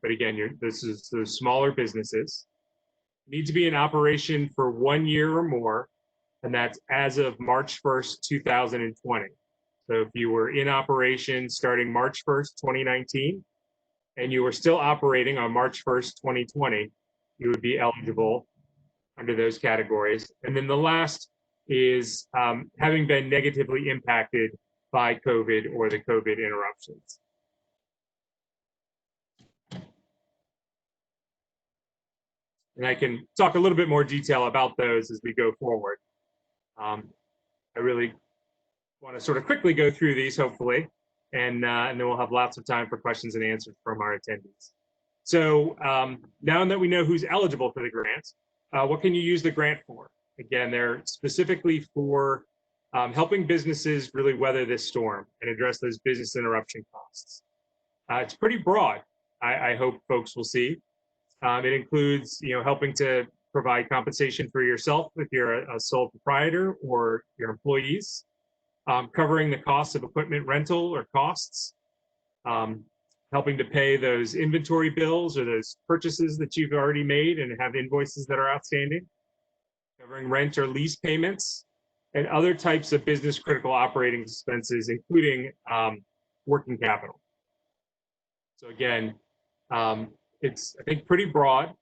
But again, this is the smaller businesses. Need to be in operation for 1 year or more, and that's as of March 1st, 2020. So if you were in operation starting March 1st, 2019, and you were still operating on March 1st, 2020, you would be eligible under those categories. And then the last is having been negatively impacted by COVID or the COVID interruptions. And I can talk a little bit more detail about those as we go forward. I really want to sort of quickly go through these, hopefully, and then we'll have lots of time for questions and answers from our attendees. So now that we know who's eligible for the grant, what can you use the grant for? Again, they're specifically for helping businesses really weather this storm and address those business interruption costs. It's pretty broad, I hope folks will see. It includes, helping to provide compensation for yourself if you're a sole proprietor or your employees, covering the cost of equipment rental or costs, helping to pay those inventory bills or those purchases that you've already made and have invoices that are outstanding, covering rent or lease payments, and other types of business critical operating expenses, including working capital. So again, it's, I think, pretty broad,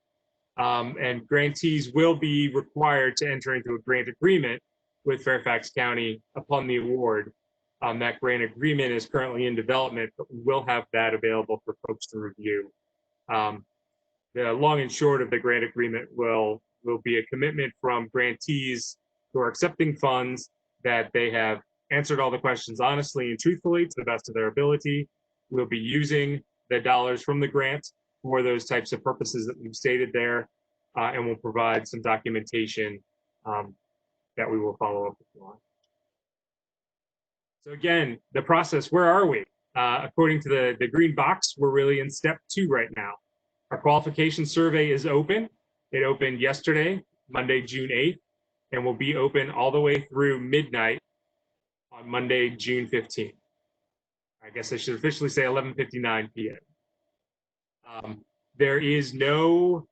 and grantees will be required to enter into a grant agreement with Fairfax County upon the award. That grant agreement is currently in development, but we will have that available for folks to review. The long and short of the grant agreement will be a commitment from grantees who are accepting funds that they have answered all the questions honestly and truthfully to the best of their ability. We'll be using the dollars from the grant for those types of purposes that we've stated there, and we'll provide some documentation that we will follow up with you on. So again, the process, where are we? According to the green box, we're really in step 2 right now. Our qualification survey is open. It opened yesterday, Monday, June 8th, and will be open all the way through midnight on Monday, June 15th. I guess I should officially say 11:59 p.m. There is no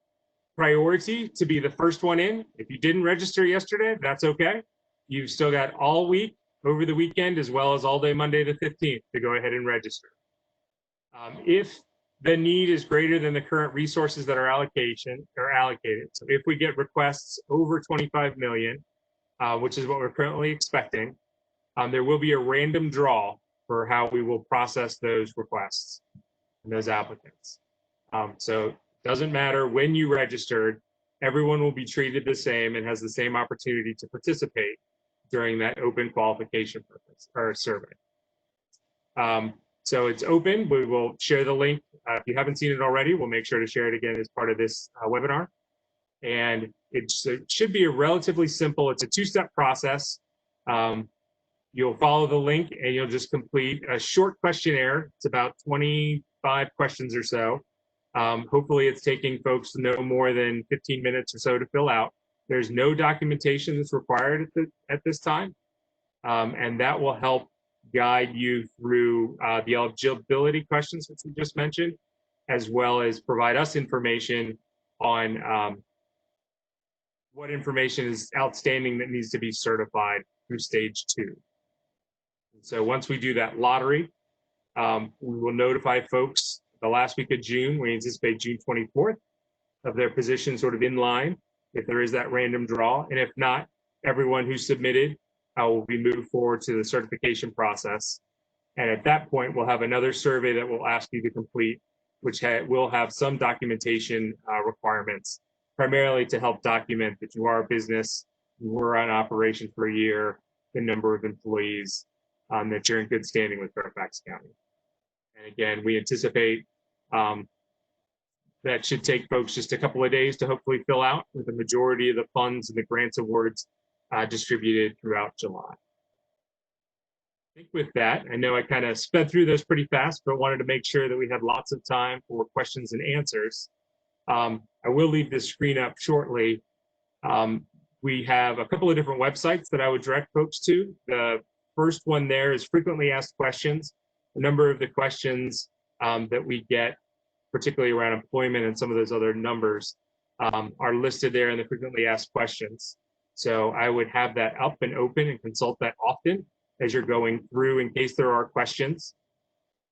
priority to be the first one in. If you didn't register yesterday, that's okay. You've still got all week over the weekend, as well as all day Monday the 15th to go ahead and register. If the need is greater than the current resources that are allocated, so if we get requests over 25 million, which is what we're currently expecting, there will be a random draw for how we will process those requests and those applicants. So it doesn't matter when you registered, everyone will be treated the same and has the same opportunity to participate during that open qualification purpose or survey. So it's open. We will share the link. If you haven't seen it already, we'll make sure to share it again as part of this webinar. And it should be a relatively simple, it's a 2-step process. You'll follow the link and you'll just complete a short questionnaire. It's about 25 questions or so. Hopefully it's taking folks no more than 15 minutes or so to fill out. There's no documentation that's required at this time. And that will help guide you through the eligibility questions that we just mentioned, as well as provide us information on what information is outstanding that needs to be certified through stage 2. And so once we do that lottery, we will notify folks the last week of June. We anticipate June 24th of their position sort of in line, if there is that random draw. And if not, everyone who submitted will be moved forward to the certification process. And at that point, we'll have another survey that we'll ask you to complete, which will have some documentation requirements, primarily to help document that you are a business, you were on operation for a year, the number of employees, that you're in good standing with Fairfax County. And again, we anticipate that should take folks just a couple of days to hopefully fill out, with the majority of the funds and the grants awards distributed throughout July. I think with that, I know I kind of sped through those pretty fast, but wanted to make sure that we had lots of time for questions and answers. I will leave this screen up shortly. We have a couple of different websites that I would direct folks to. The first one there is frequently asked questions. A number of the questions that we get particularly around employment and some of those other numbers, are listed there in the frequently asked questions. So I would have that up and open and consult that often as you're going through in case there are questions.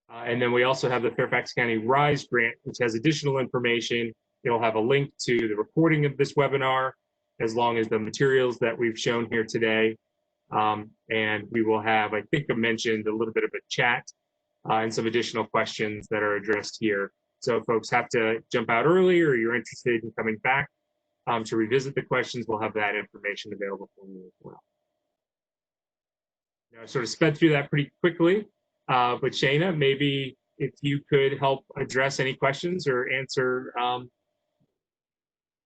And then we also have the Fairfax County RISE grant, which has additional information. It'll have a link to the recording of this webinar, as long as the materials that we've shown here today. And we will have, I think I mentioned, a little bit of a chat and some additional questions that are addressed here. So if folks have to jump out early or you're interested in coming back to revisit the questions, we'll have that information available for you as well. I sort of sped through that pretty quickly, but Shayna, maybe if you could help address any questions or answer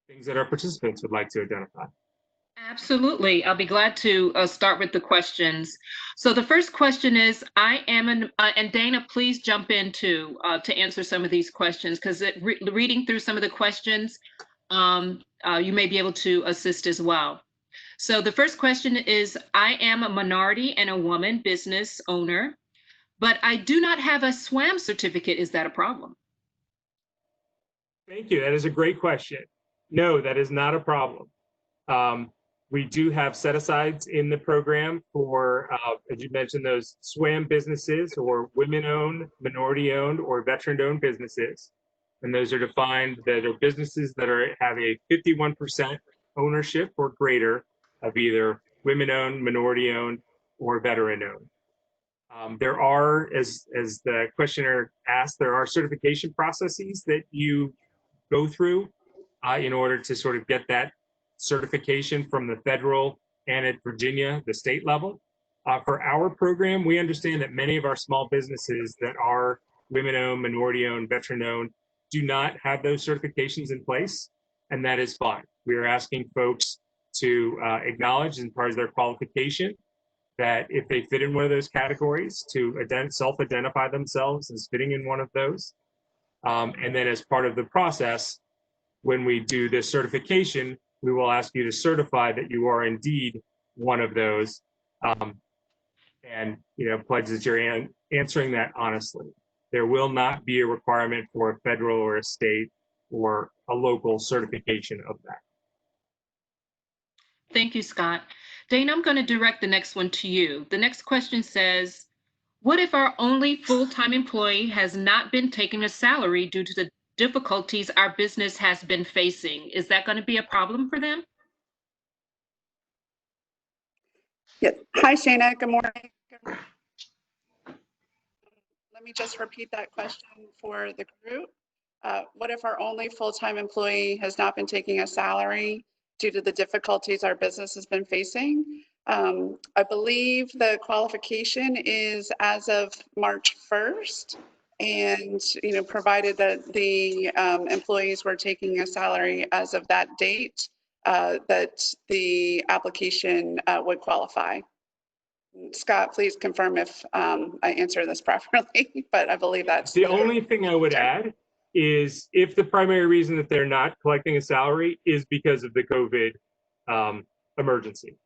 things that our participants would like to identify. Absolutely. I'll be glad to start with the questions. So the first question is, and Dana, please jump in to answer some of these questions, because reading through some of the questions, you may be able to assist as well. So the first question is, I am a minority and a woman business owner, but I do not have a SWAM certificate. Is that a problem? Thank you. That is a great question. No, that is not a problem. We do have set-asides in the program for, as you mentioned, those SWAM businesses or women-owned, minority-owned, or veteran-owned businesses. And those are defined that are businesses that have a 51% ownership or greater of either women-owned, minority-owned, or veteran-owned. There are, as the questioner asked, there are certification processes that you go through in order to sort of get that certification from the federal and at Virginia, the state level. For our program, we understand that many of our small businesses that are women-owned, minority-owned, veteran-owned do not have those certifications in place, and that is fine. We are asking folks to acknowledge, as part of their qualification, that if they fit in one of those categories, to self-identify themselves as fitting in one of those. And then as part of the process, when we do this certification, we will ask you to certify that you are indeed one of those, and pledge that you're answering that honestly. There will not be a requirement for a federal or a state or a local certification of that. Thank you, Scott. Dana, I'm going to direct the next one to you. The next question says, what if our only full-time employee has not been taking a salary due to the difficulties our business has been facing? Is that going to be a problem for them? Yeah. Hi, Shayna. Good morning. Let me just repeat that question for the group. What if our only full-time employee has not been taking a salary due to the difficulties our business has been facing? I believe the qualification is as of March 1st. And, provided that the employees were taking a salary as of that date, that the application would qualify. Scott, please confirm if I answer this properly, but I believe that's the only thing I would add is if the primary reason that they're not collecting a salary is because of the COVID emergency.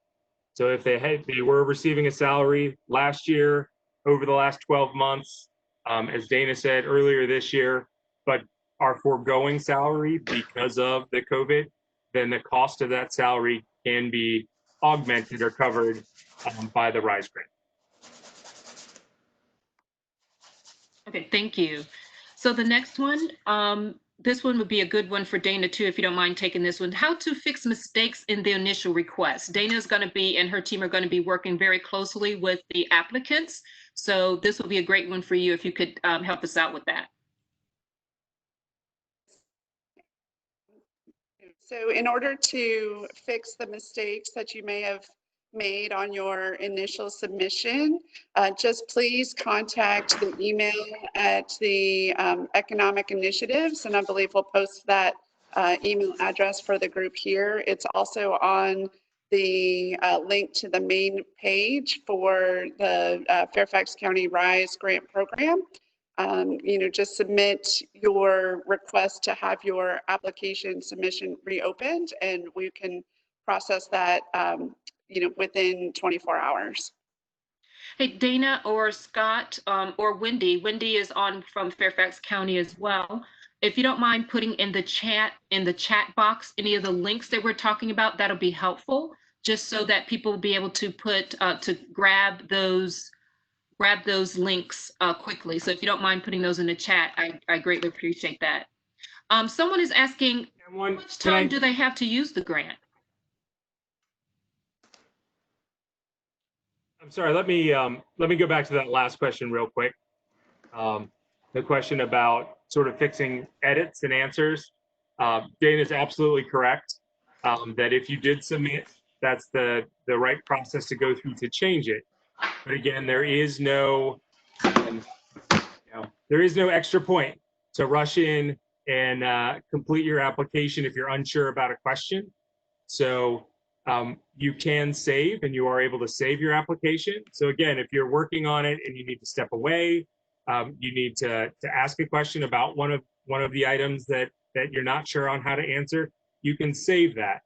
So if they were receiving a salary last year, over the last 12 months, as Dana said earlier this year, but are foregoing salary because of the COVID, then the cost of that salary can be augmented or covered by the RISE grant. Okay, thank you. So the next one, this one would be a good one for Dana too, if you don't mind taking this one. How to fix mistakes in the initial request. Dana is going to be, and her team are going to be working very closely with the applicants. So this will be a great one for you if you could help us out with that. So in order to fix the mistakes that you may have made on your initial submission, just please contact the email at the economic initiatives, and I believe we'll post that email address for the group here. It's also on the link to the main page for the Fairfax County RISE grant program. Just submit your request to have your application submission reopened, and we can process that within 24 hours. Hey, Dana or Scott or Wendy. Wendy is on from Fairfax County as well. if you don't mind putting in the chat box any of the links that we're talking about, that'll be helpful, just so that people will be able to grab those links quickly. So if you don't mind putting those in the chat, I greatly appreciate that. Someone is asking, how much time do they have to use the grant? I'm sorry, let me go back to that last question real quick. The question about sort of fixing edits and answers. Dana is absolutely correct, that if you did submit, that's the right process to go through to change it. But again, there is no extra point to rush in and complete your application if you're unsure about a question. So you can save, and you are able to save your application. So again, if you're working on it and you need to step away, you need to ask a question about one of the items that you're not sure on how to answer, you can save that.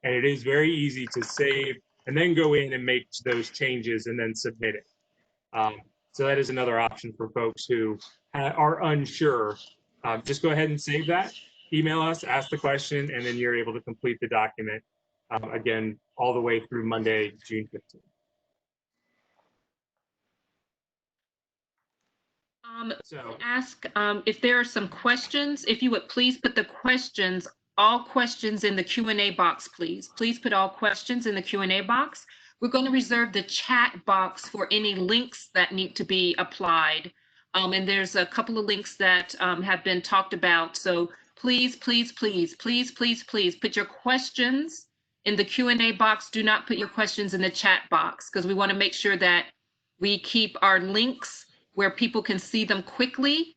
And it is very easy to save and then go in and make those changes and then submit it. So that is another option for folks who are unsure. Just go ahead and save that, email us, ask the question, and then you're able to complete the document, again, all the way through Monday, June 15th. So ask if there are some questions, if you would please put the questions, all questions in the Q&A box, please. Please put all questions in the Q&A box. We're going to reserve the chat box for any links that need to be applied. And there's a couple of links that have been talked about. So please, please, please, please, please, please put your questions in the Q&A box. Do not put your questions in the chat box, because we want to make sure that we keep our links where people can see them quickly.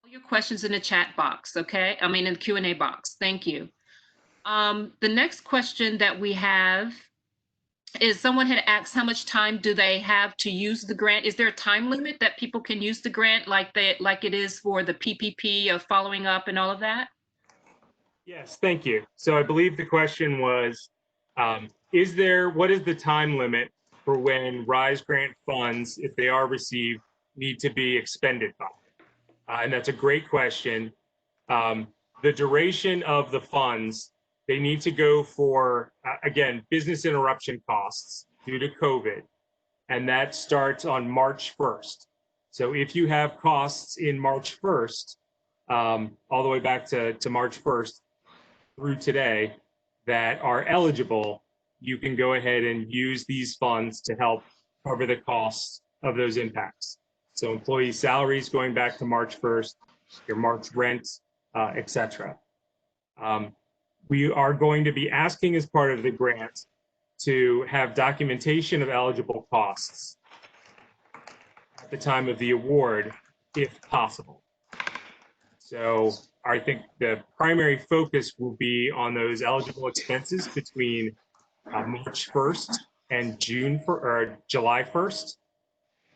All your questions in the chat box, okay? I mean, in the Q&A box. Thank you. The next question that we have is, someone had asked how much time do they have to use the grant? Is there a time limit that people can use the grant like it is for the PPP of following up and all of that? Yes, thank you. So I believe the question was, what is the time limit for when RISE grant funds, if they are received, need to be expended by? And that's a great question. The duration of the funds, they need to go for, again, business interruption costs due to COVID, and that starts on March 1st. So if you have costs in March 1st, all the way back to March 1st through today that are eligible, you can go ahead and use these funds to help cover the costs of those impacts. So employee salaries going back to March 1st, your March rent, etc. We are going to be asking, as part of the grant, to have documentation of eligible costs at the time of the award, if possible. So I think the primary focus will be on those eligible expenses between March 1st and July 1st.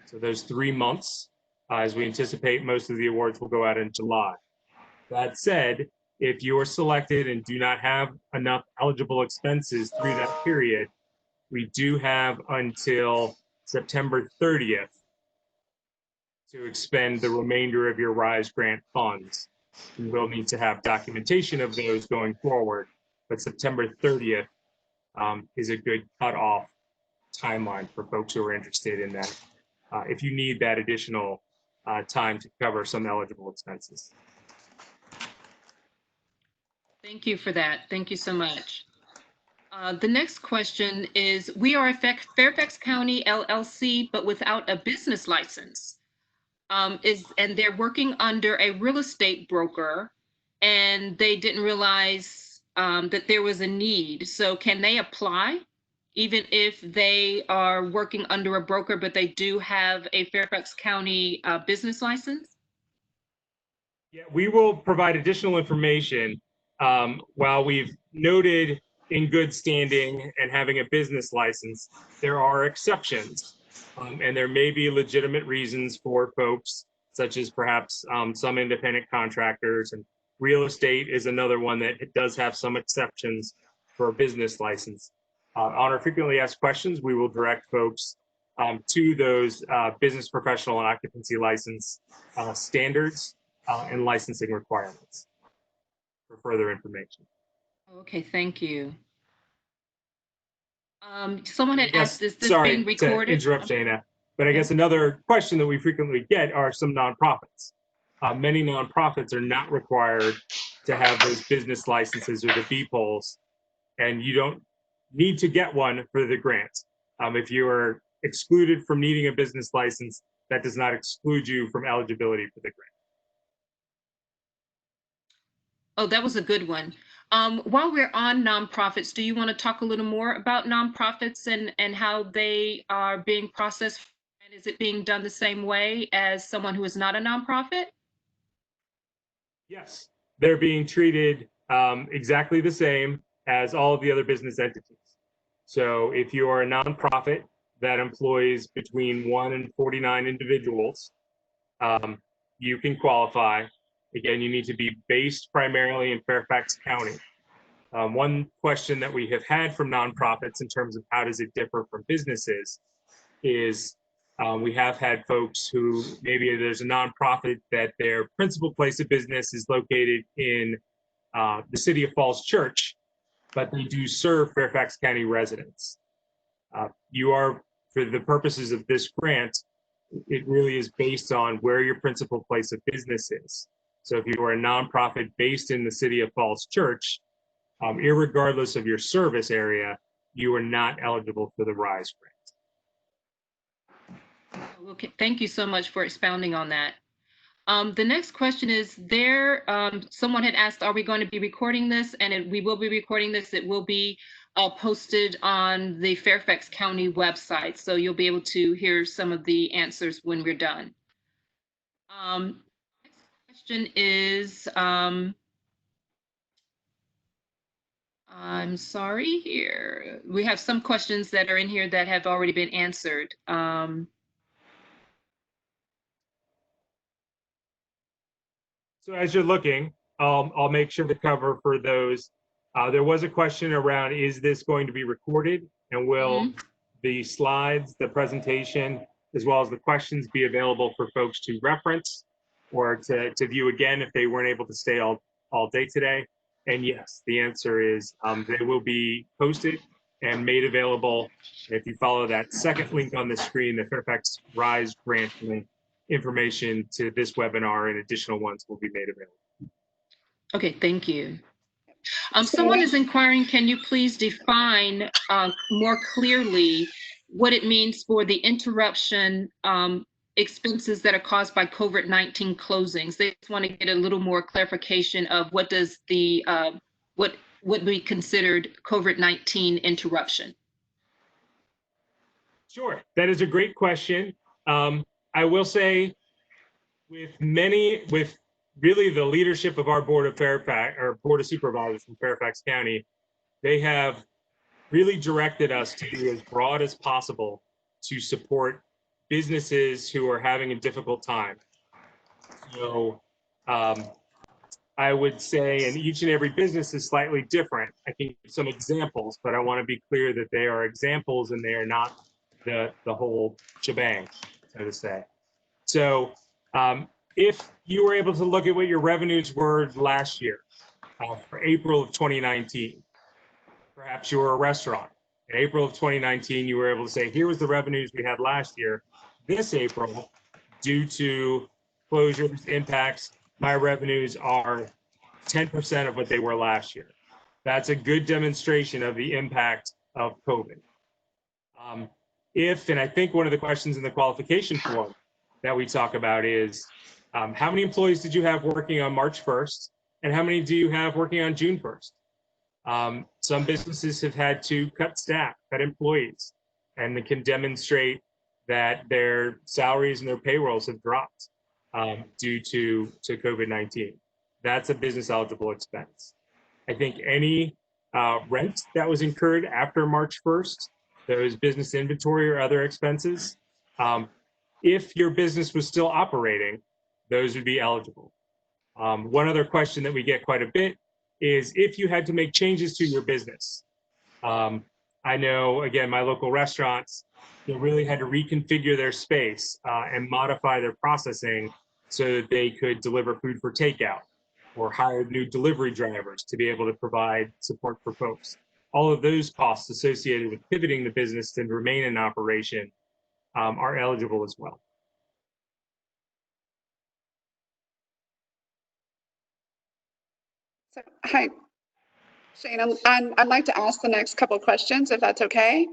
So those 3 months, as we anticipate most of the awards will go out in July. That said, if you are selected and do not have enough eligible expenses through that period, we do have until September 30th to expend the remainder of your RISE grant funds. You will need to have documentation of those going forward, but September 30th is a good cutoff timeline for folks who are interested in that, if you need that additional time to cover some eligible expenses. Thank you for that. Thank you so much. The next question is, we are a Fairfax County LLC, but without a business license. And they're working under a real estate broker, and they didn't realize that there was a need. So can they apply even if they are working under a broker, but they do have a Fairfax County business license? Yeah, we will provide additional information. While we've noted in good standing and having a business license, there are exceptions. And there may be legitimate reasons for folks, such as perhaps some independent contractors, and real estate is another one that does have some exceptions for a business license. On our frequently asked questions, we will direct folks to those business professional and occupancy license standards and licensing requirements for further information. Okay, thank you. Someone had asked, is this Sorry being recorded? to interrupt, Dana, but I guess another question that we frequently get are some nonprofits. Many nonprofits are not required to have those business licenses or the B polls, and you don't need to get one for the grant. If you are excluded from needing a business license, that does not exclude you from eligibility for the grant. Oh, that was a good one. While we're on nonprofits, do you want to talk a little more about nonprofits and how they are being processed? And is it being done the same way as someone who is not a nonprofit? Yes, they're being treated exactly the same as all of the other business entities. So if you are a nonprofit that employs between 1 and 49 individuals, you can qualify. Again, you need to be based primarily in Fairfax County. One question that we have had from nonprofits in terms of how does it differ from businesses is we have had folks who maybe there's a nonprofit that their principal place of business is located in the city of Falls Church, but they do serve Fairfax County residents. You are, for the purposes of this grant, it really is based on where your principal place of business is. So if you are a nonprofit based in the city of Falls Church, irregardless of your service area, you are not eligible for the RISE grant. Okay, thank you so much for expounding on that. The next question is someone had asked, are we going to be recording this? And we will be recording this. It will be posted on the Fairfax County website. So you'll be able to hear some of the answers when we're done. Next question is, I'm sorry here. We have some questions that are in here that have already been answered. So as you're looking, I'll make sure to cover for those. There was a question around, is this going to be recorded? And will the slides, the presentation, as well as the questions be available for folks to reference or to view again if they weren't able to stay all day today? And yes, the answer is they will be posted and made available. If you follow that second link on the screen, the Fairfax RISE grant link, information to this webinar and additional ones will be made available. Okay, thank you. Someone is inquiring, can you please define more clearly what it means for the interruption expenses that are caused by COVID-19 closings? They just want to get a little more clarification of what does the what would be considered COVID-19 interruption? Sure, that is a great question. I will say with really the leadership of our board of Fairfax, or board of supervisors from Fairfax County, they have really directed us to be as broad as possible to support businesses who are having a difficult time. So I would say, and each and every business is slightly different. I can give some examples, but I want to be clear that they are examples and they are not the whole shebang, so to say. So if you were able to look at what your revenues were last year for April of 2019, perhaps you were a restaurant. In April of 2019, you were able to say, here was the revenues we had last year. This April, due to closures, impacts, my revenues are 10% of what they were last year. That's a good demonstration of the impact of COVID. And I think one of the questions in the qualification form that we talk about is, how many employees did you have working on March 1st? And how many do you have working on June 1st? Some businesses have had to cut staff, cut employees, and they can demonstrate that their salaries and their payrolls have dropped due to COVID-19. That's a business eligible expense. I think any rent that was incurred after March 1st, those business inventory or other expenses, if your business was still operating, those would be eligible. One other question that we get quite a bit is if you had to make changes to your business. I know, again, my local restaurants, they really had to reconfigure their space and modify their processing so that they could deliver food for takeout, or hired new delivery drivers to be able to provide support for folks. All of those costs associated with pivoting the business to remain in operation are eligible as well. So, hi, Shane, I'd like to ask the next couple questions, if that's okay.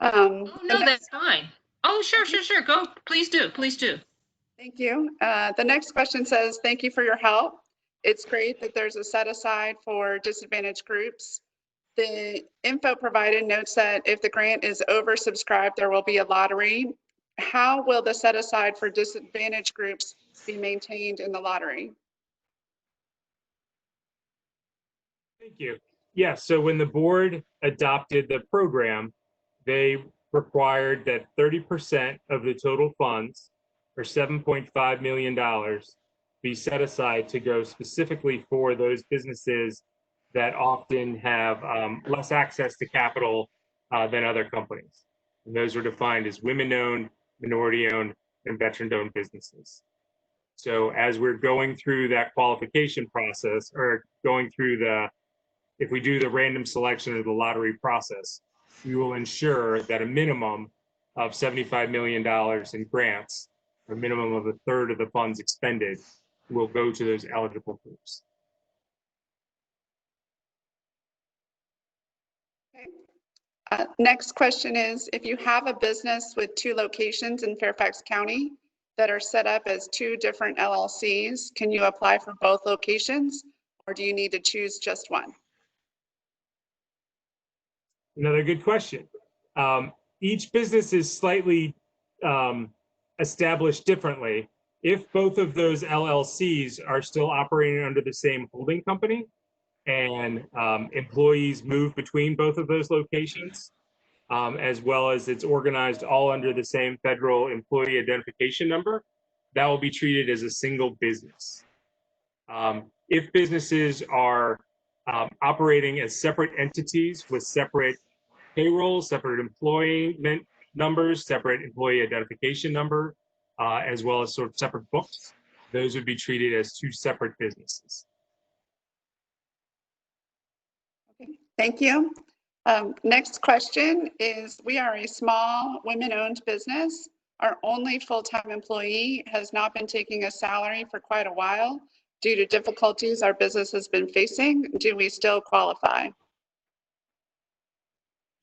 Oh, no, that's fine. Oh, sure. Go, please do. Thank you. The next question says, thank you for your help. It's great that there's a set aside for disadvantaged groups. The info provided notes that if the grant is oversubscribed, there will be a lottery. How will the set aside for disadvantaged groups be maintained in the lottery? Thank you. Yes, so when the board adopted the program, they required that 30% of the total funds, or $7.5 million, be set aside to go specifically for those businesses that often have less access to capital than other companies. And those are defined as women-owned, minority-owned, and veteran-owned businesses. So as we're going through that qualification process, or going through if we do the random selection or the lottery process, we will ensure that a minimum of $75 million in grants, a minimum of a third of the funds expended, will go to those eligible groups. Okay. Next question is, if you have a business with 2 locations in Fairfax County that are set up as 2 different LLCs, can you apply for both locations, or do you need to choose just one? Another good question. Each business is slightly established differently. If both of those LLCs are still operating under the same holding company and employees move between both of those locations, as well as it's organized all under the same federal employee identification number, that will be treated as a single business. If businesses are operating as separate entities with separate payroll, separate employment numbers, separate employee identification number, as well as sort of separate books, those would be treated as 2 separate businesses. Okay, thank you. Next question is, we are a small women-owned business. Our only full-time employee has not been taking a salary for quite a while due to difficulties our business has been facing. Do we still qualify?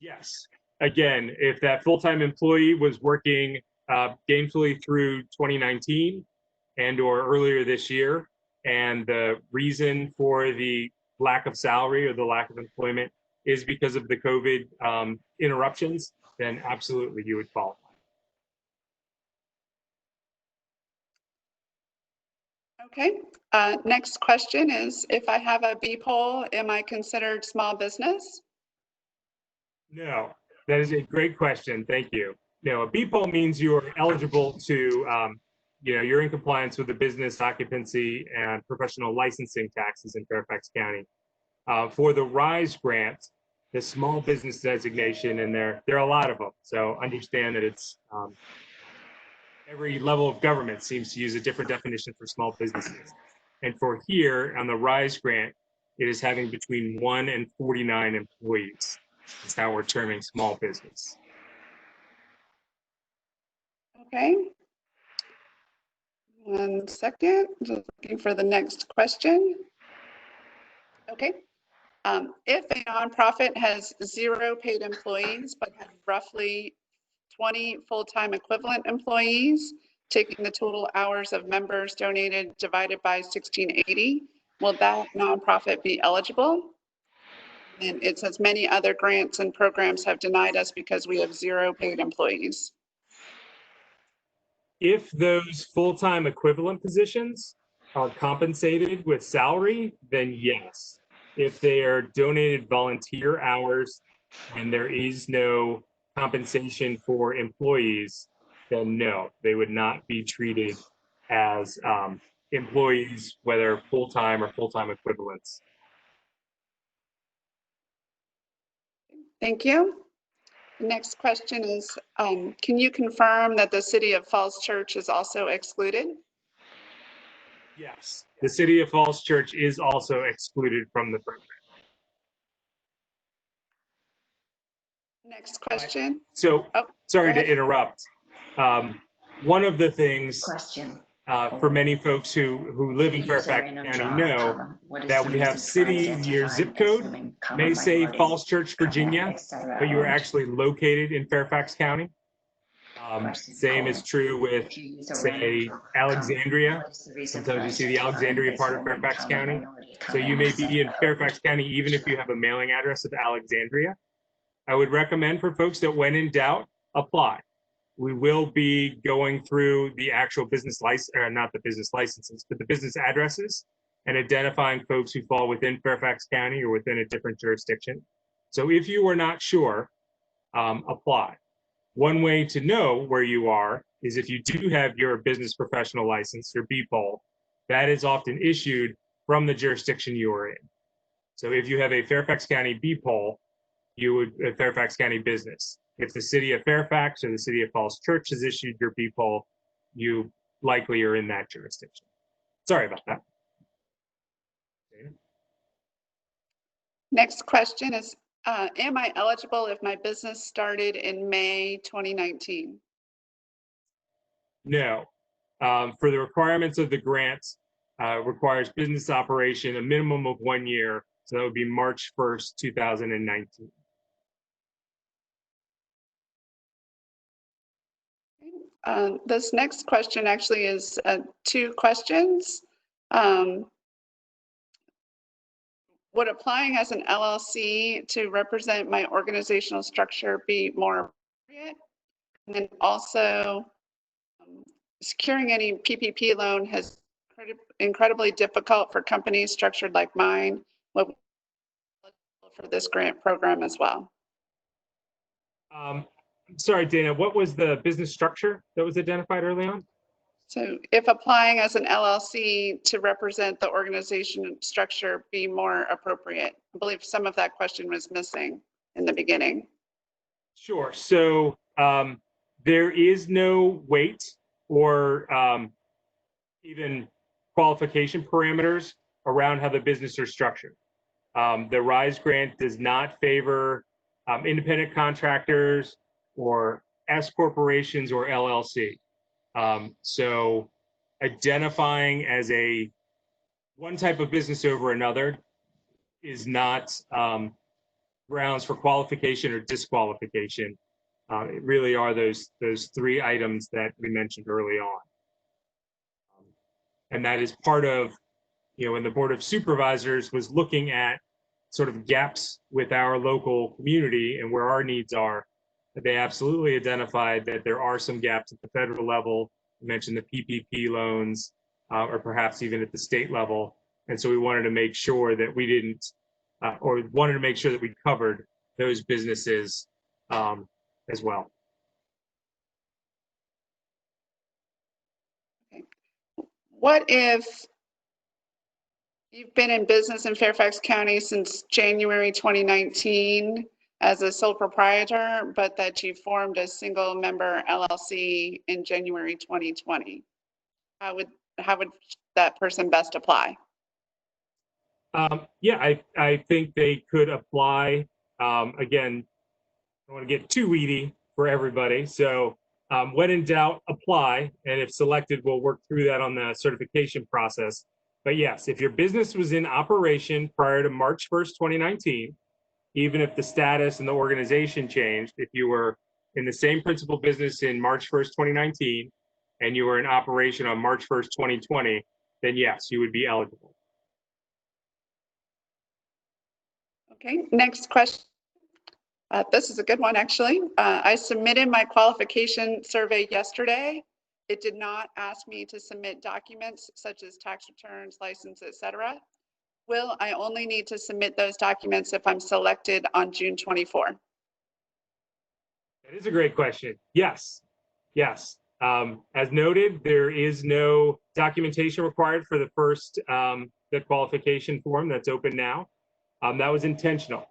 Yes. Again, if that full-time employee was working gainfully through 2019 and or earlier this year, and the reason for the lack of salary or the lack of employment is because of the COVID interruptions, then absolutely you would qualify. Okay, next question is, if I have a B poll, am I considered small business? No, that is a great question. Thank you. No, a B poll means you are eligible to, you're in compliance with the business occupancy and professional licensing taxes in Fairfax County. For the RISE grant, the small business designation, and there are a lot of them. So understand that it's every level of government seems to use a different definition for small businesses. And for here on the RISE grant, it is having between 1 and 49 employees. That's how we're terming small business. Okay. 1 second, just looking for the next question. Okay. If a nonprofit has 0 paid employees, but has roughly 20 full-time equivalent employees, taking the total hours of members donated divided by 1680, will that nonprofit be eligible? And it says many other grants and programs have denied us because we have 0 paid employees. If those full-time equivalent positions are compensated with salary, then yes. If they are donated volunteer hours and there is no compensation for employees, then no, they would not be treated as employees, whether full-time or full-time equivalents. Thank you. The next question is, can you confirm that the City of Falls Church is also excluded? Yes, the City of Falls Church is also excluded from the program. Next question. So, Oh, sorry go to ahead. interrupt. One of the things Question. for many folks who live in Fairfax County know that we have cities, your zip code may say Falls Church, Virginia, but you are actually located in Fairfax County. Same is true with, say, Alexandria. Sometimes you see the Alexandria part of Fairfax County. So you may be in Fairfax County even if you have a mailing address of Alexandria. I would recommend for folks that when in doubt, apply. We will be going through the actual business license, or not the business licenses, but the business addresses and identifying folks who fall within Fairfax County or within a different jurisdiction. So if you are not sure, apply. One way to know where you are is if you do have your business professional license, your BPOL, that is often issued from the jurisdiction you are in. So if you have a Fairfax County BPOL, you would a Fairfax County business. If the city of Fairfax or the city of Falls Church has issued your BPOL, you likely are in that jurisdiction. Sorry about that. Next question is, am I eligible if my business started in May 2019? No. For the requirements of the grant, requires business operation a minimum of 1 year. So that would be March 1st, 2019. This next question actually is 2 questions. Would applying as an LLC to represent my organizational structure be more appropriate? And then also, securing any PPP loan has incredibly difficult for companies structured like mine. What for this grant program as well? Sorry, Dana, what was the business structure that was identified early on? So if applying as an LLC to represent the organization structure be more appropriate? I believe some of that question was missing in the beginning. Sure. So there is no weight or even qualification parameters around how the business are structured. The RISE grant does not favor independent contractors or S corporations or LLC. So identifying as one type of business over another is not grounds for qualification or disqualification. It really are those 3 items that we mentioned early on. And that is part of, when the Board of Supervisors was looking at sort of gaps with our local community and where our needs are, they absolutely identified that there are some gaps at the federal level. You mentioned the PPP loans, or perhaps even at the state level. And so we wanted to make sure that we didn't, or wanted to make sure that we covered those businesses as well. Okay. What if you've been in business in Fairfax County since January 2019 as a sole proprietor, but that you formed a single member LLC in January 2020? How would that person best apply? Yeah, I think they could apply. Again, I don't want to get too weedy for everybody. So when in doubt, apply. And if selected, we'll work through that on the certification process. But yes, if your business was in operation prior to March 1st, 2019, even if the status and the organization changed, if you were in the same principal business in March 1st, 2019, and you were in operation on March 1st, 2020, then yes, you would be eligible. Okay, next question. This is a good one, actually. I submitted my qualification survey yesterday. It did not ask me to submit documents such as tax returns, license, etc. Will I only need to submit those documents if I'm selected on June 24? That is a great question. Yes, yes. As noted, there is no documentation required for the first the qualification form that's open now. That was intentional.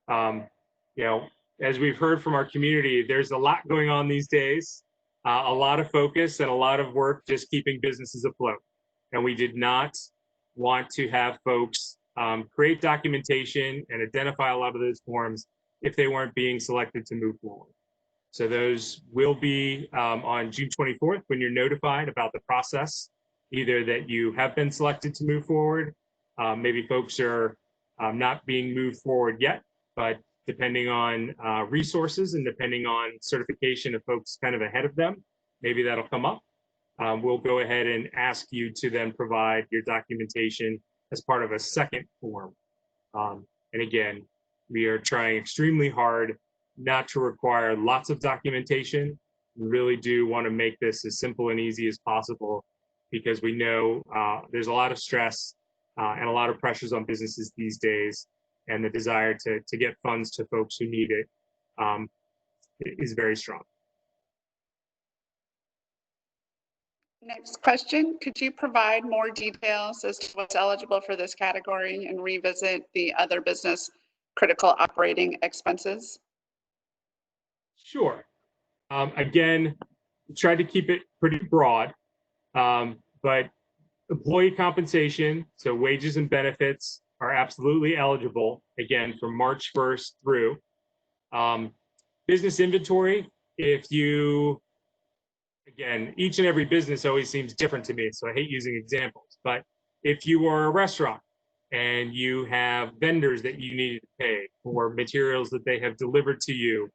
As we've heard from our community, there's a lot going on these days, a lot of focus and a lot of work just keeping businesses afloat. and we did not want to have folks create documentation and identify a lot of those forms if they weren't being selected to move forward. So those will be on June 24th when you're notified about the process, either that you have been selected to move forward, maybe folks are not being moved forward yet, but depending on resources and depending on certification of folks kind of ahead of them, maybe that'll come up. We'll go ahead and ask you to then provide your documentation as part of a second form. And again, we are trying extremely hard not to require lots of documentation. We really do want to make this as simple and easy as possible because we know there's a lot of stress and a lot of pressures on businesses these days, and the desire to get funds to folks who need it is very strong. Next question, could you provide more details as to what's eligible for this category and revisit the other business critical operating expenses? Sure. Again, tried to keep it pretty broad, but employee compensation, so wages and benefits are absolutely eligible, again, from March 1st through. Business inventory, if you, again, each and every business always seems different to me, so I hate using examples, but if you are a restaurant and you have vendors that you need to pay for materials that they have delivered to you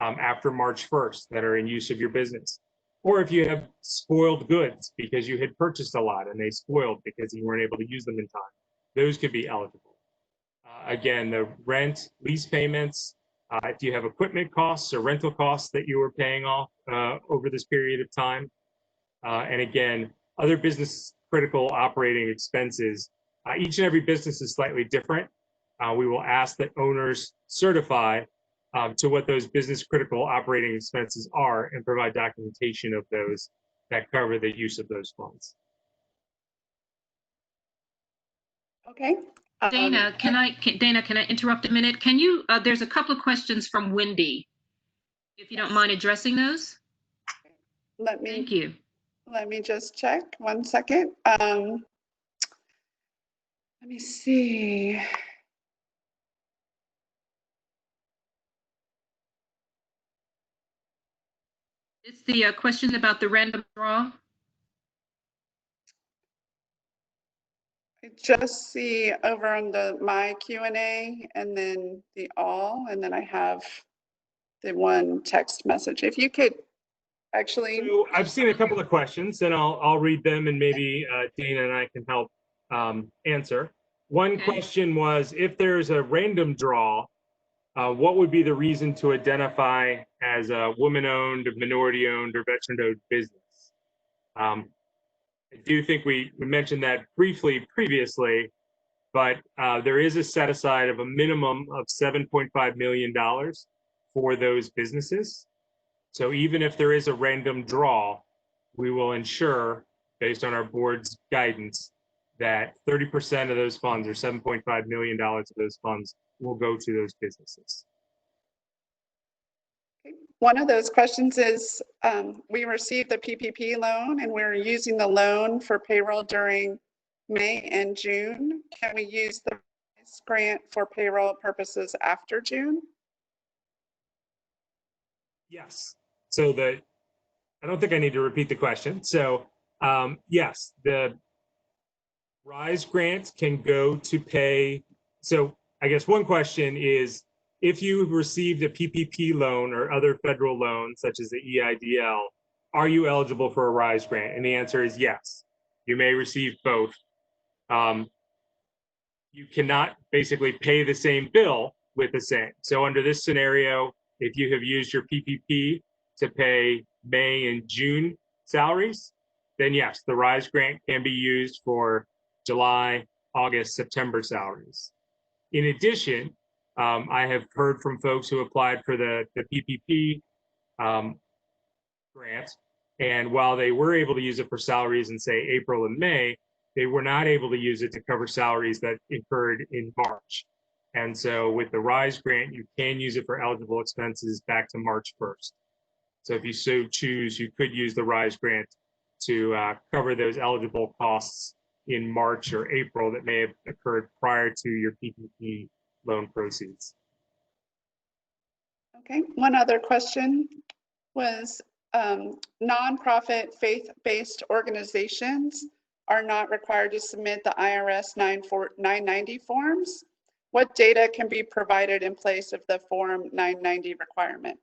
after March 1st that are in use of your business, or if you have spoiled goods because you had purchased a lot and they spoiled because you weren't able to use them in time, those could be eligible. Again, the rent, lease payments, if you have equipment costs or rental costs that you were paying off over this period of time. And again, other business critical operating expenses, each and every business is slightly different. We will ask that owners certify to what those business critical operating expenses are and provide documentation of those that cover the use of those funds. Okay. Dana, can I interrupt a minute? Can you, there's a couple of questions from Wendy, if you don't mind addressing those. Thank you. Let me just check 1 second. Let me see. It's the question about the random draw. I just see over on the my Q&A and then the all, and then I have the one text message. If you could actually. So I've seen a couple of questions and I'll read them and maybe Dana and I can help answer. One question was, if there's a random draw, what would be the reason to identify as a woman-owned, minority-owned, or veteran-owned business? I do think we mentioned that briefly previously, but there is a set aside of a minimum of $7.5 million for those businesses. So even if there is a random draw, we will ensure, based on our board's guidance, that 30% of those funds, or $7.5 million of those funds, will go to those businesses. One of those questions is, we received the PPP loan and we're using the loan for payroll during May and June. Can we use the grant for payroll purposes after June? Yes. So I don't think I need to repeat the question. So yes, the RISE grant can go to pay. So I guess one question is, if you've received a PPP loan or other federal loans, such as the EIDL, are you eligible for a RISE grant? And the answer is yes. You may receive both. You cannot basically pay the same bill with the same. So under this scenario, if you have used your PPP to pay May and June salaries, then yes, the RISE grant can be used for July, August, September salaries. In addition, I have heard from folks who applied for the PPP grant, and while they were able to use it for salaries in, say, April and May, they were not able to use it to cover salaries that incurred in March. And so with the RISE grant, you can use it for eligible expenses back to March 1st. So if you so choose, you could use the RISE grant to cover those eligible costs in March or April that may have occurred prior to your PPP loan proceeds. Okay, one other question was nonprofit faith-based organizations are not required to submit the IRS 990 forms. What data can be provided in place of the Form 990 requirement?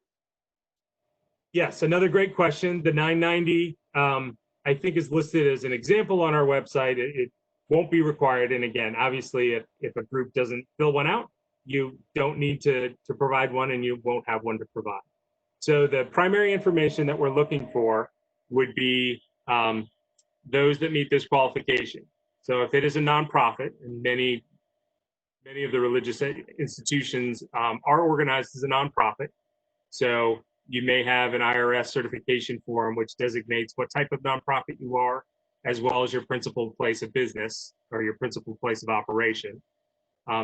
Yes, another great question. The 990, I think, is listed as an example on our website. It won't be required. And again, obviously, if a group doesn't fill one out, you don't need to provide one, and you won't have one to provide. So the primary information that we're looking for would be those that meet this qualification. So if it is a nonprofit, and many of the religious institutions are organized as a nonprofit, so you may have an IRS certification form which designates what type of nonprofit you are, as well as your principal place of business or your principal place of operation.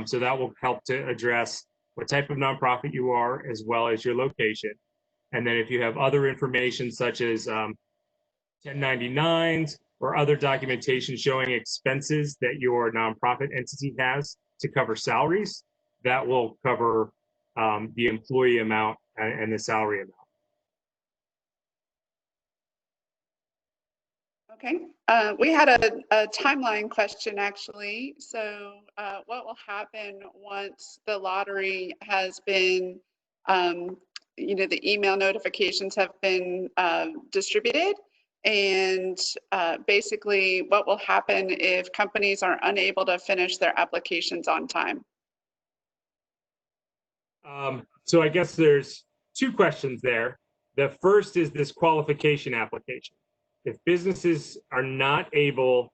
So that will help to address what type of nonprofit you are, as well as your location. And then if you have other information such as 1099s or other documentation showing expenses that your nonprofit entity has to cover salaries, that will cover the employee amount and the salary amount. Okay, we had a timeline question actually. So what will happen once the lottery has been, the email notifications have been distributed? And basically what will happen if companies are unable to finish their applications on time? So I guess there's two questions there. The first is this qualification application. If businesses are not able,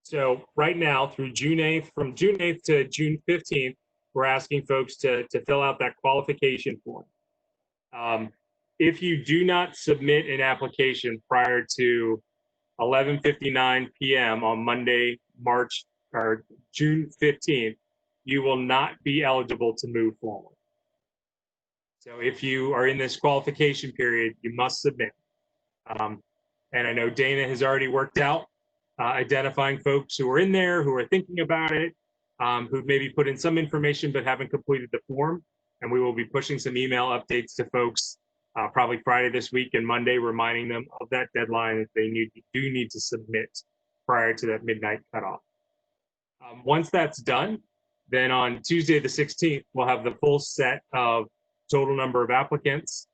so right now through June 8th, from June 8th to June 15th, we're asking folks to fill out that qualification form. If you do not submit an application prior to 11:59 p.m. on Monday, June 15th, you will not be eligible to move forward. So if you are in this qualification period, you must submit. And I know Dana has already worked out identifying folks who are in there, who are thinking about it, who've maybe put in some information but haven't completed the form. And we will be pushing some email updates to folks probably Friday this week and Monday, reminding them of that deadline that they do need to submit prior to that midnight cutoff. Once that's done, then on Tuesday the 16th, we'll have the full set of total number of applicants.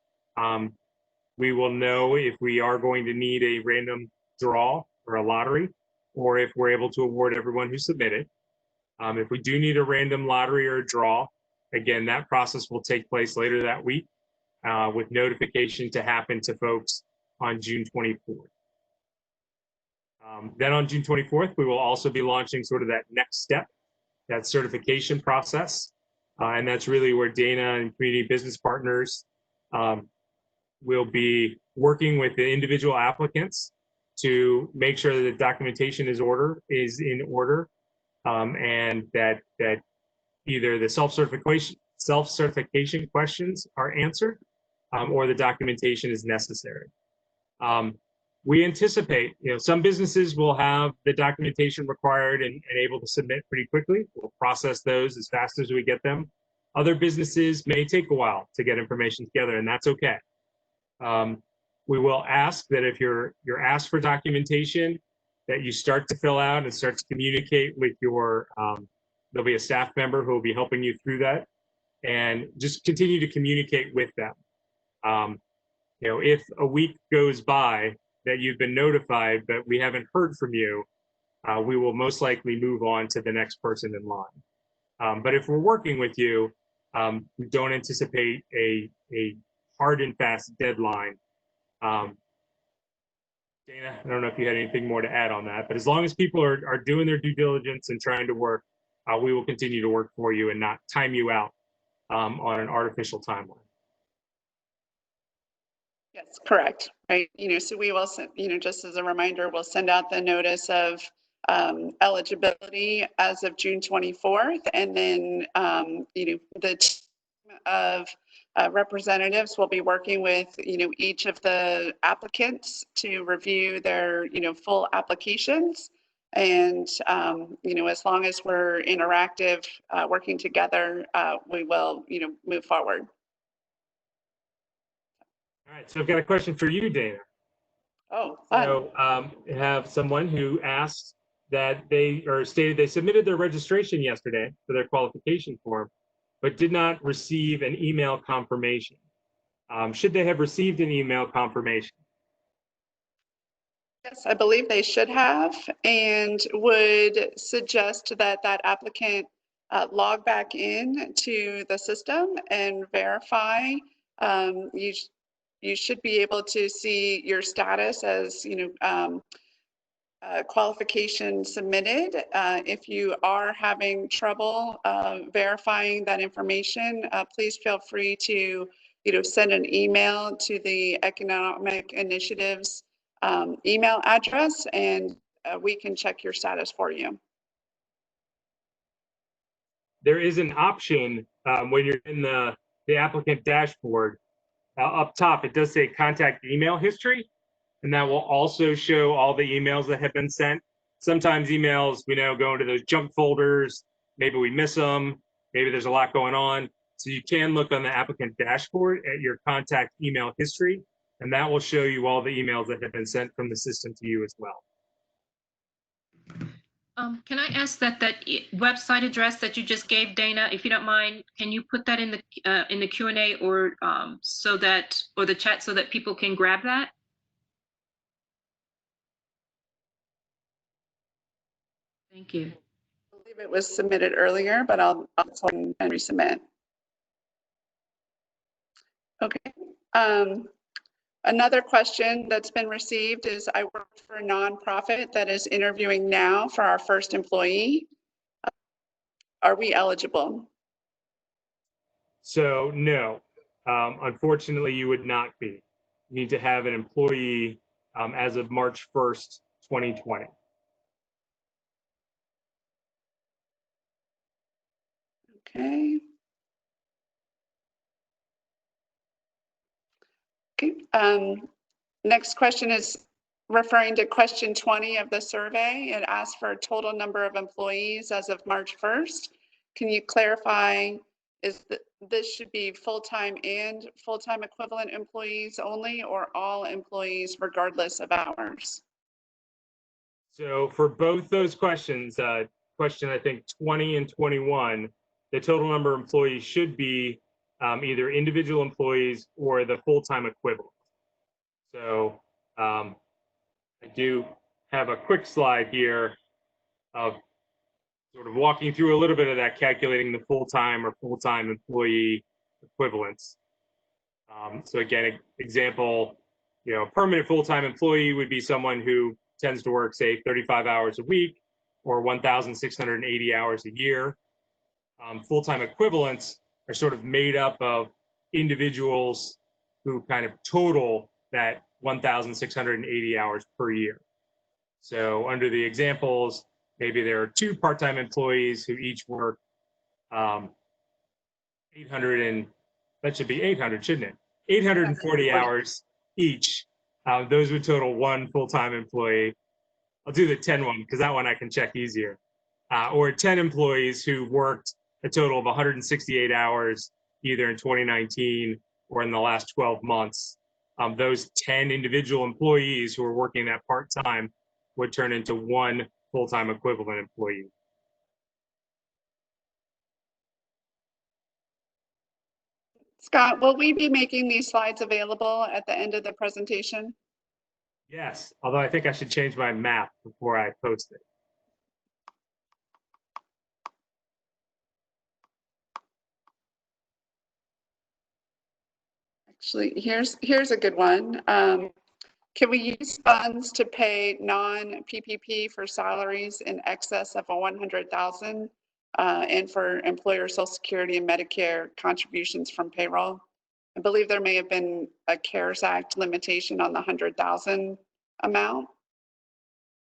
We will know if we are going to need a random draw or a lottery, or if we're able to award everyone who submitted. If we do need a random lottery or a draw, again, that process will take place later that week with notification to happen to folks on June 24th. Then on June 24th, we will also be launching sort of that next step, that certification process. And that's really where Dana and community business partners will be working with the individual applicants to make sure that the documentation is in order, and that either the self-certification questions are answered, or the documentation is necessary. We anticipate, some businesses will have the documentation required and able to submit pretty quickly. We'll process those as fast as we get them. Other businesses may take a while to get information together, and that's okay. We will ask that if you're asked for documentation, that you start to fill out and start to communicate with your, there'll be a staff member who will be helping you through that, and just continue to communicate with them. If a week goes by that you've been notified, but we haven't heard from you, we will most likely move on to the next person in line. But if we're working with you, we don't anticipate a hard and fast deadline. Dana, I don't know if you had anything more to add on that, but as long as people are doing their due diligence and trying to work, we will continue to work for you and not time you out on an artificial timeline. Yes, correct. Right. So we will send, just as a reminder, we'll send out the notice of eligibility as of June 24th. And then, the team of representatives will be working with, each of the applicants to review their, full applications. And, you know, as long as we're interactive, working together, we will, you know, move forward. All right, so I've got a question for you, Dana. Oh, fun. So I have someone who asked that they, or stated they submitted their registration yesterday for their qualification form, but did not receive an email confirmation. Should they have received an email confirmation? Yes, I believe they should have, and would suggest that that applicant log back in to the system and verify. You should be able to see your status as, you know, qualification submitted. If you are having trouble verifying that information, please feel free to, you know, send an email to the Economic Initiatives email address, and we can check your status for you. There is an option when you're in the applicant dashboard. Up top, it does say contact email history, and that will also show all the emails that have been sent. Sometimes emails, we know, go into those junk folders. Maybe we miss them. Maybe there's a lot going on. So you can look on the applicant dashboard at your contact email history, and that will show you all the emails that have been sent from the system to you as well. Can I ask that website address that you just gave, Dana, if you don't mind, can you put that in the Q&A or so that, or the chat, so that people can grab that? Thank you. I believe it was submitted earlier, but I'll go ahead and resubmit. Okay. Another question that's been received is, I work for a nonprofit that is interviewing now for our first employee. Are we eligible? So no, unfortunately, you would not be. You need to have an employee as of March 1st, 2020. Okay. Okay. Next question is referring to question 20 of the survey. It asks for a total number of employees as of March 1st. Can you clarify, this should be full-time and full-time equivalent employees only, or all employees regardless of hours? So for both those questions, question I think 20 and 21, the total number of employees should be either individual employees or the full-time equivalent. So I do have a quick slide here of sort of walking through a little bit of that, calculating the full-time or full-time employee equivalents. So again, example, you know, a permanent full-time employee would be someone who tends to work, say, 35 hours a week or 1,680 hours a year. Full-time equivalents are sort of made up of individuals who kind of total that 1,680 hours per year. So under the examples, maybe there are 2 part-time employees who each work 800, and that should be 800, shouldn't it? 840 hours each. Those would total 1 full-time employee. I'll do the 10 one because that one I can check easier. Or 10 employees who worked a total of 168 hours either in 2019 or in the last 12 months. Those 10 individual employees who are working that part-time would turn into 1 full-time equivalent employee. Scott, will we be making these slides available at the end of the presentation? Yes, although I think I should change my map before I post it. Actually, here's a good one. Can we use funds to pay non-PPP for salaries in excess of 100,000 and for employer Social Security and Medicare contributions from payroll? I believe there may have been a CARES Act limitation on the 100,000 amount.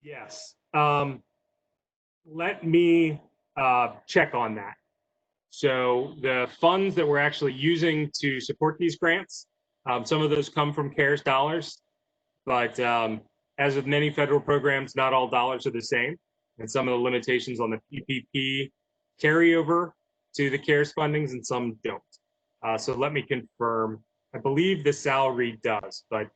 Yes. Let me check on that. So the funds that we're actually using to support these grants, some of those come from CARES dollars, but as with many federal programs, not all dollars are the same. And some of the limitations on the PPP carry over to the CARES fundings and some don't. So let me confirm. I believe the salary does, but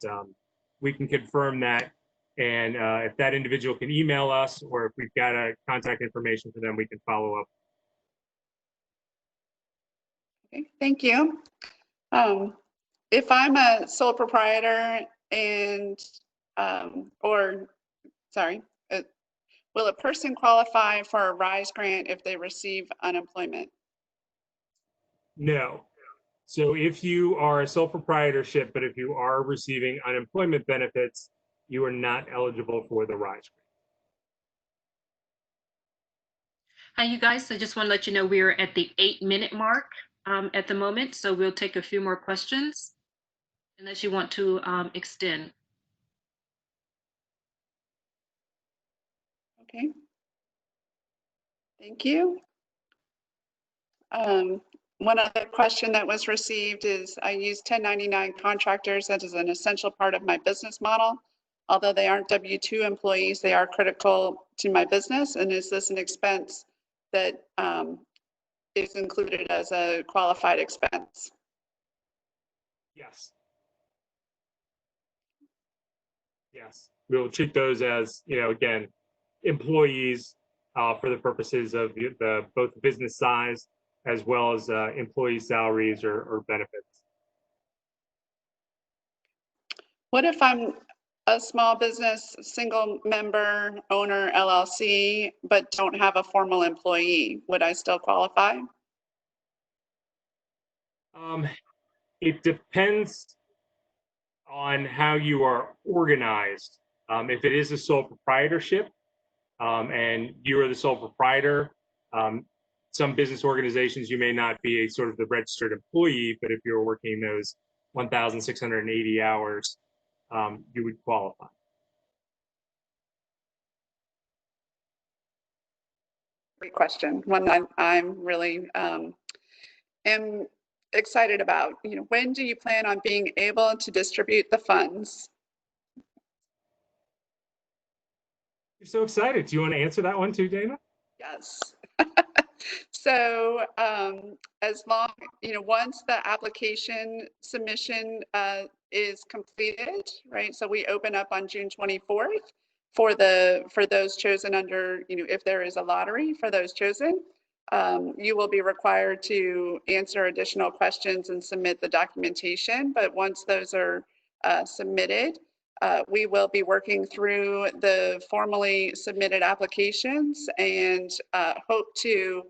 we can confirm that. And if that individual can email us, or if we've got a contact information for them, we can follow up. Okay, thank you. If I'm a sole proprietor and, will a person qualify for a RISE grant if they receive unemployment? No. So if you are a sole proprietorship, but if you are receiving unemployment benefits, you are not eligible for the RISE grant. Hi, you guys. I just want to let you know we are at the 8-minute mark at the moment, so we'll take a few more questions unless you want to extend. Okay. Thank you. One other question that was received is I use 1099 contractors. That is an essential part of my business model. Although they aren't W-2 employees, they are critical to my business. And is this an expense that is included as a qualified expense? Yes. Yes. We'll treat those as, again, employees for the purposes of the both business size as well as employee salaries or benefits. What if I'm a small business, single member owner LLC, but don't have a formal employee? Would I still qualify? It depends on how you are organized. If it is a sole proprietorship and you are the sole proprietor, some business organizations, you may not be a sort of the registered employee, but if you're working those 1,680 hours, you would qualify. Great question. One that I'm really am excited about. When do you plan on being able to distribute the funds? You're so excited. Do you want to answer that one too, Dana? Yes. So as long, once the application submission is completed, right? So we open up on June 24th for those chosen under, if there is a lottery for those chosen, you will be required to answer additional questions and submit the documentation. But once those are submitted, we will be working through the formally submitted applications and hope to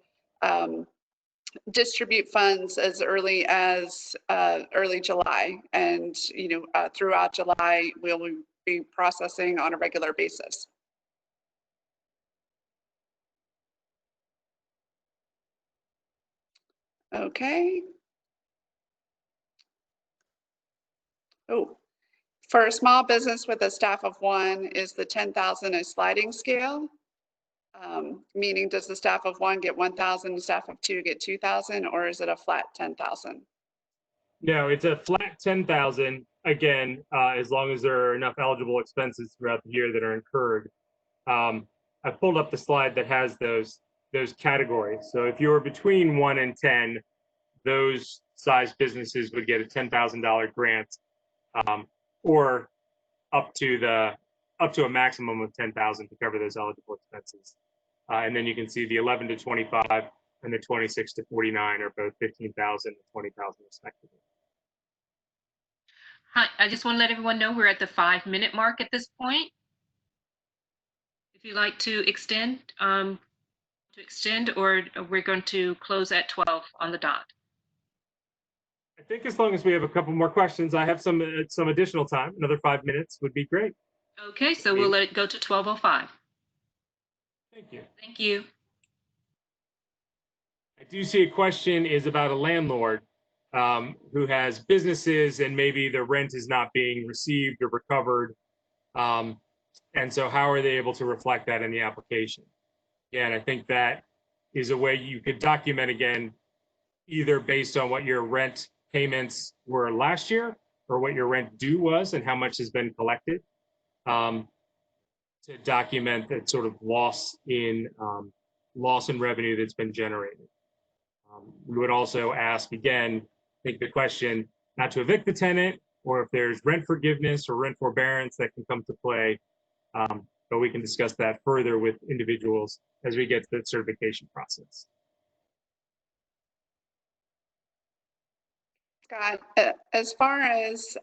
distribute funds as early as early July. And throughout July, we'll be processing on a regular basis. Okay. Oh. For a small business with a staff of 1, is the 10,000 a sliding scale? Meaning, does the staff of 1 get 1,000, the staff of 2 get 2,000, or is it a flat 10,000? No, it's a flat 10,000. Again, as long as there are enough eligible expenses throughout the year that are incurred. I pulled up the slide that has those categories. So if you were between 1 and 10, those size businesses would get a $10,000 grant. Or up to a maximum of 10,000 to cover those eligible expenses. And then you can see the 11 to 25 and the 26 to 49 are both 15,000 and 20,000 respectively. Hi, I just want to let everyone know we're at the 5-minute mark at this point. If you'd like to extend, or we're going to close at 12 on the dot. I think as long as we have a couple more questions, I have some additional time. Another 5 minutes would be great. Okay, so we'll let it go to 12:05. Thank you. Thank you. I do see a question is about a landlord who has businesses and maybe the rent is not being received or recovered. And so how are they able to reflect that in the application? Again, I think that is a way you could document, again, either based on what your rent payments were last year or what your rent due was and how much has been collected. to document that sort of loss in revenue that's been generated. We would also ask, again, I think the question, not to evict the tenant, or if there's rent forgiveness or rent forbearance that can come to play, but we can discuss that further with individuals as we get to the certification process. Scott, as far as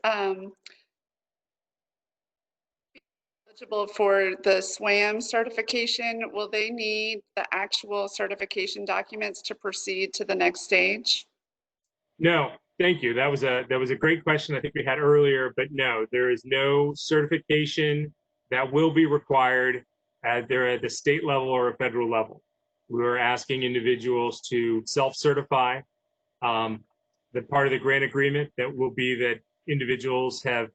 eligible for the SWAM certification, will they need the actual certification documents to proceed to the next stage? No, thank you. That was a great question I think we had earlier, but no, there is no certification that will be required either at the state level or a federal level. We're asking individuals to self-certify. The part of the grant agreement that will be that individuals have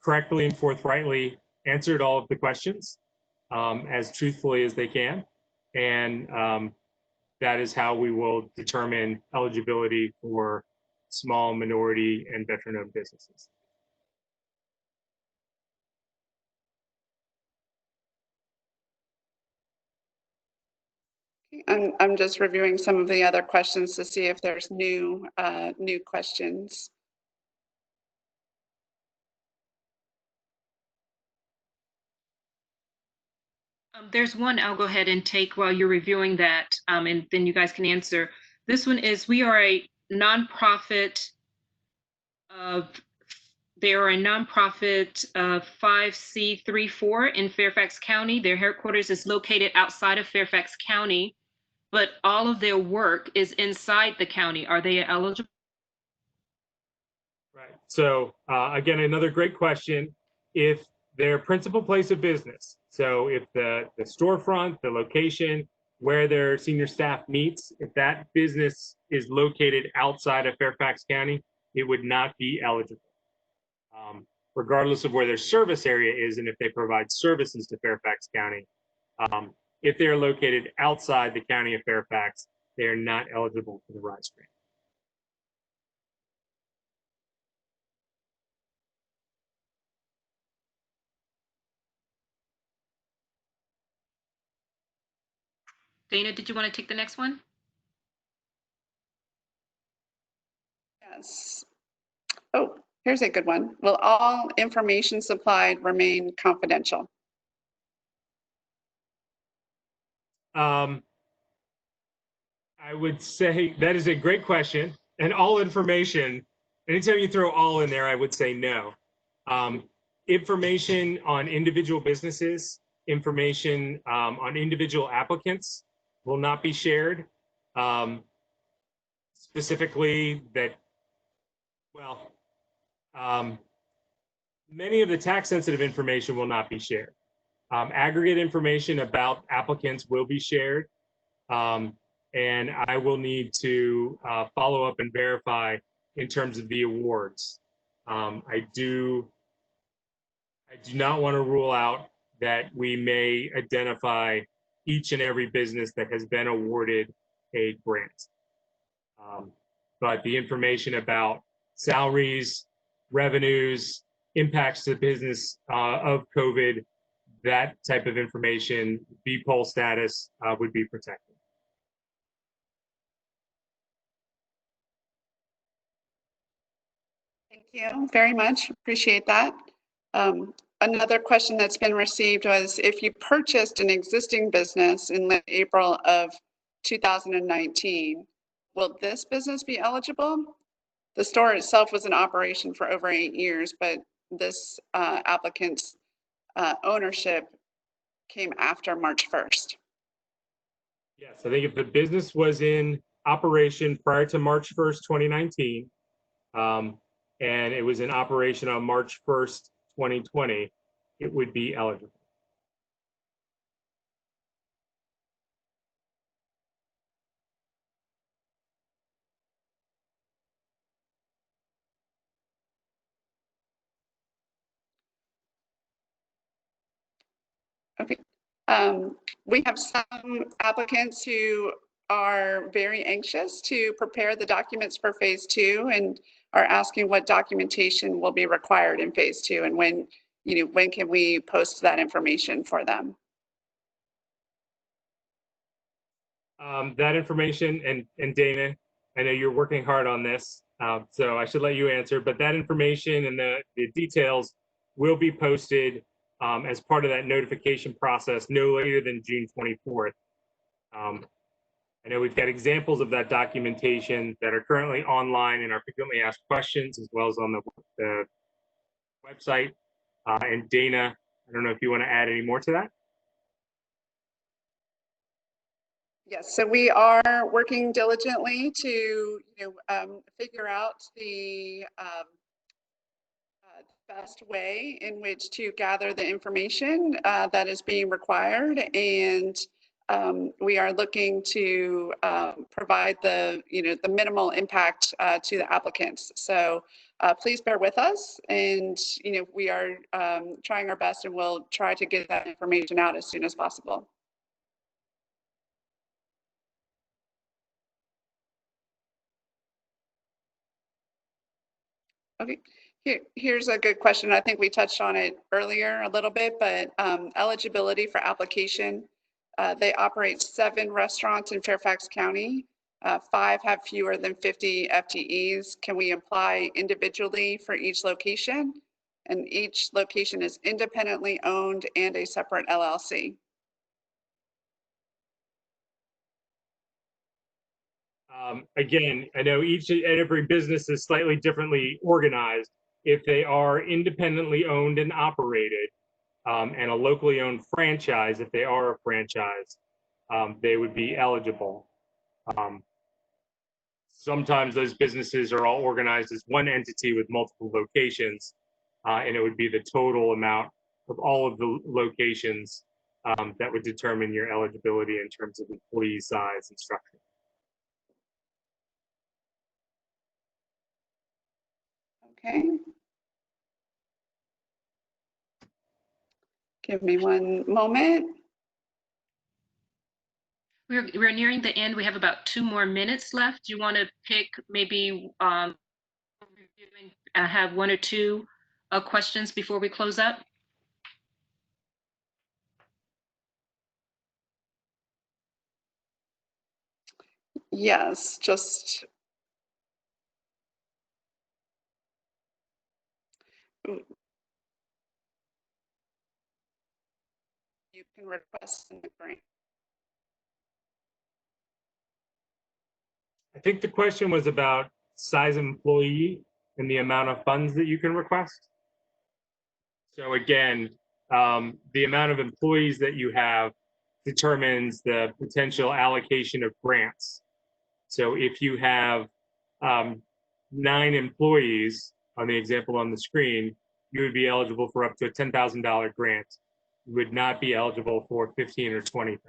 correctly and forthrightly answered all of the questions as truthfully as they can. And that is how we will determine eligibility for small, minority, and veteran-owned businesses. I'm just reviewing some of the other questions to see if there's new questions. There's one I'll go ahead and take while you're reviewing that, and then you guys can answer. This one is, we are a nonprofit they are a nonprofit 5C34 in Fairfax County. Their headquarters is located outside of Fairfax County, but all of their work is inside the county. Are they eligible? Right. So again, another great question. If their principal place of business, so if the storefront, the location where their senior staff meets, if that business is located outside of Fairfax County, it would not be eligible. Regardless of where their service area is and if they provide services to Fairfax County. If they're located outside the county of Fairfax, they are not eligible for the RISE grant. Dana, did you want to take the next one? Yes. Oh, here's a good one. Will all information supplied remain confidential? I would say that is a great question. And all information, anytime you throw all in there, I would say no. Information on individual businesses, information on individual applicants will not be shared. Specifically that, well, many of the tax sensitive information will not be shared. Aggregate information about applicants will be shared. And I will need to follow up and verify in terms of the awards. I do not want to rule out that we may identify each and every business that has been awarded a grant. But the information about salaries, revenues, impacts to the business of COVID, that type of information, B-poll status would be protected. Thank you very much. Appreciate that. Another question that's been received was, if you purchased an existing business in late April of 2019, will this business be eligible? The store itself was in operation for over 8 years, but this applicant's ownership came after March 1st. Yes, I think if the business was in operation prior to March 1st, 2019, and it was in operation on March 1st, 2020, it would be eligible. Okay. We have some applicants who are very anxious to prepare the documents for phase 2 and are asking what documentation will be required in phase 2 and when when can we post that information for them? That information, and Dana, I know you're working hard on this, so I should let you answer, but that information and the details will be posted as part of that notification process no later than June 24th. I know we've got examples of that documentation that are currently online in our frequently asked questions, as well as on the website. And Dana, I don't know if you want to add any more to that. Yes, so we are working diligently to figure out the best way in which to gather the information that is being required, and we are looking to provide the minimal impact to the applicants. So please bear with us, and we are trying our best, and we'll try to get that information out as soon as possible. Okay, here's a good question. I think we touched on it earlier a little bit, but eligibility for application. They operate 7 restaurants in Fairfax County. 5 have fewer than 50 FTEs. Can we apply individually for each location? And each location is independently owned and a separate LLC. Again, I know every business is slightly differently organized. If they are independently owned and operated, and a locally owned franchise, if they are a franchise, they would be eligible. Sometimes those businesses are all organized as one entity with multiple locations, and it would be the total amount of all of the locations that would determine your eligibility in terms of employee size and structure. Okay. Give me one moment. We're nearing the end. We have about 2 more minutes left. Do you want to pick maybe have 1 or 2 questions before we close up? Yes, just you can request in the grant. I think the question was about size of employee and the amount of funds that you can request. So again, the amount of employees that you have determines the potential allocation of grants. So if you have 9 employees on the example on the screen, you would be eligible for up to a $10,000 grant. You would not be eligible for 15 or 20,000.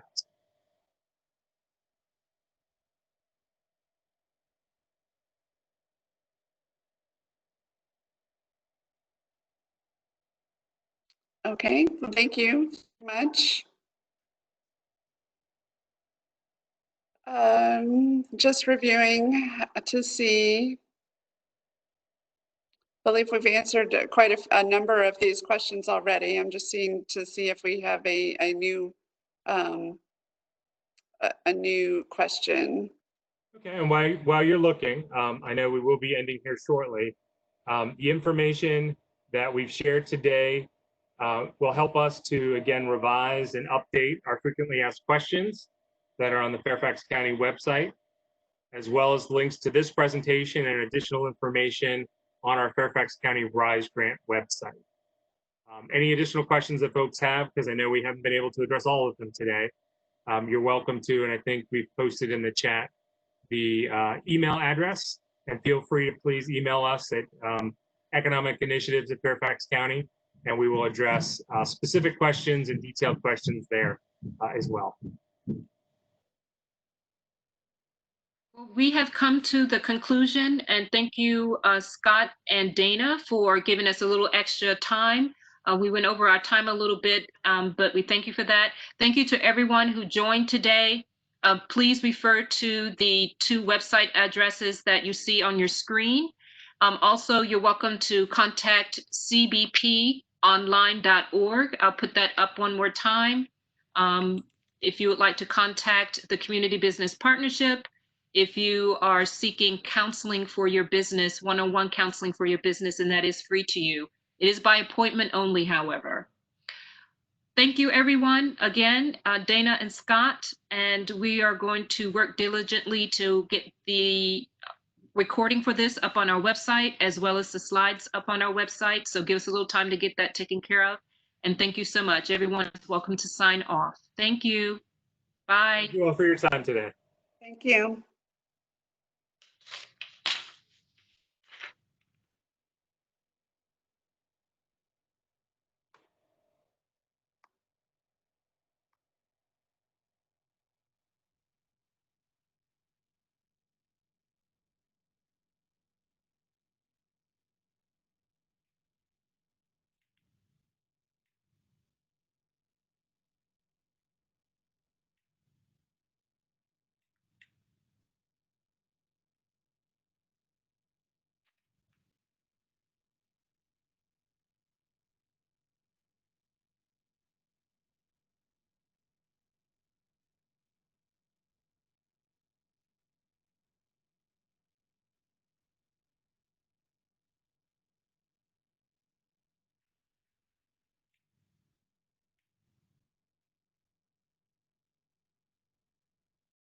Okay, thank you much. Just reviewing to see. I believe we've answered quite a number of these questions already. I'm just seeing to see if we have a new question. Okay, and while you're looking, I know we will be ending here shortly. The information that we've shared today will help us to, again, revise and update our frequently asked questions that are on the Fairfax County website, as well as links to this presentation and additional information on our Fairfax County RISE grant website. Any additional questions that folks have, because I know we haven't been able to address all of them today, you're welcome to, and I think we've posted in the chat the email address, and feel free to please email us at economic initiatives at Fairfax County, and we will address specific questions and detailed questions there as well. We have come to the conclusion, and thank you, Scott and Dana, for giving us a little extra time. We went over our time a little bit, but we thank you for that. Thank you to everyone who joined today. Please refer to the 2 website addresses that you see on your screen. Also, you're welcome to contact CBP online.org. I'll put that up one more time. If you would like to contact the Community Business Partnership, if you are seeking counseling for your business, one-on-one counseling for your business, and that is free to you. It is by appointment only, however. Thank you, everyone. Again, Dana and Scott, and we are going to work diligently to get the recording for this up on our website, as well as the slides up on our website. So give us a little time to get that taken care of. And thank you so much. Everyone is welcome to sign off. Thank you. Bye. Thank you all for your time today. Thank you.